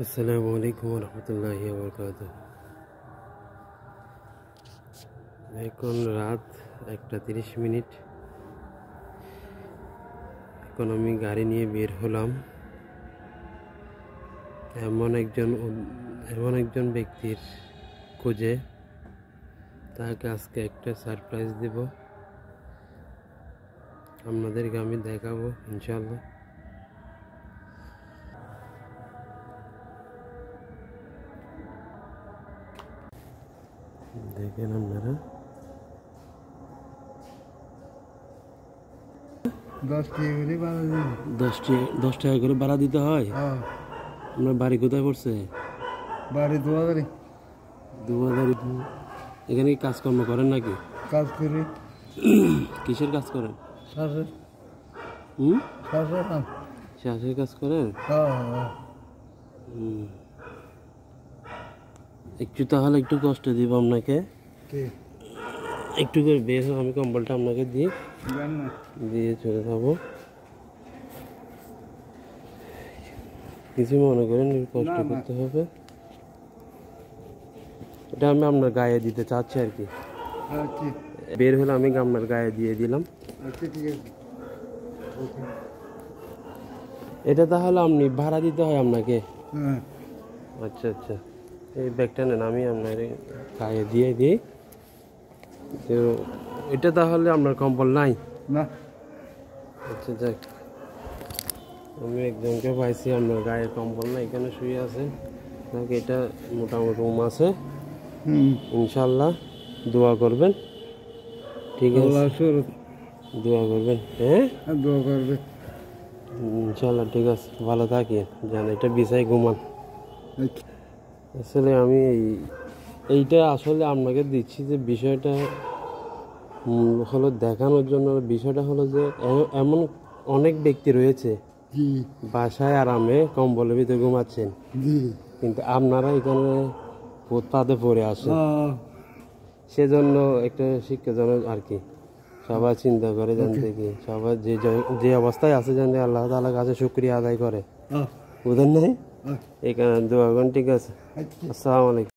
আসসালামু আলাইকুম রহমতুল্লাহি ওয়া বারাকাতুহু। এখন রাত 1:30। এখন আমি গাড়ি নিয়ে বের হলাম এমন একজন ব্যক্তির খোঁজে। তাকে আজকে একটা সারপ্রাইজ দেব, আপনাদেরকে আমি দেখাবো ইনশাআল্লাহ। দেখেন আপনারা 10 টাকা করে ভাড়া দিতে হয়। আপনার বাড়ি কোথায় পড়ছে? বাড়ি দুয়ারি। এখানে কি কাজকর্ম করেন নাকি? কাজ করি। কিসের কাজ করেন? শ্বাসের শ্বাসের কাজ করেন? একটু তাহলে একটু কষ্ট দিব আপনাকে, একটু করে বের হয়ে আমি কম্বলটা আপনাকে দিয়ে চলে যাবো। কিছু মনে করেন, কষ্ট করতে হবে। এটা আমি আপনার গায়ে দিতে চাচ্ছি আর কি। বের হলে আমি আপনার গায়ে দিয়ে দিলাম। এটা তাহলে আপনি ভাড়া দিতে হয় আপনাকে? আচ্ছা আচ্ছা, এই ব্যাগটা নেন, আমি আপনার গায়ে দিয়ে দিই। তো এটা তাহলে আপনার কম্বল নাই না? আচ্ছা যাক, আমি একজনকে পাইছি আপনার গায়ে কম্বল না, এখানে শুয়ে আছে। নাকি এটা মোটামুটি রুম আছে, ইনশাল্লাহ দোয়া করবেন। ঠিক আছে, দোয়া করবেন। হ্যাঁ, দোয়া করবে ইনশাল্লাহ। ঠিক আছে, ভালো থাকি, জান এটা বিছাই ঘুমান। আসলে আমি এইটা আসলে আপনাকে দিচ্ছি যে বিষয়টা হলো দেখানোর জন্য। বিষয়টা হলো যে এমন অনেক ব্যক্তি রয়েছে বাসায় আরামে কম্বলের ভিতরে ঘুমাচ্ছেন, কিন্তু আপনারা এখানে ফুটপাতে পড়ে আসেন। সেজন্য একটা শিক্ষাজনক আর কি, সবাই চিন্তা করে জানতে কি, সবাই যে অবস্থায় আছে জানতে আল্লাহ তাআলার কাছে শুকরিয়া আদায় করে, বুঝেন নাই? এখানে দোয়া করেন। ঠিক আছে, আসসালামু আলাইকুম।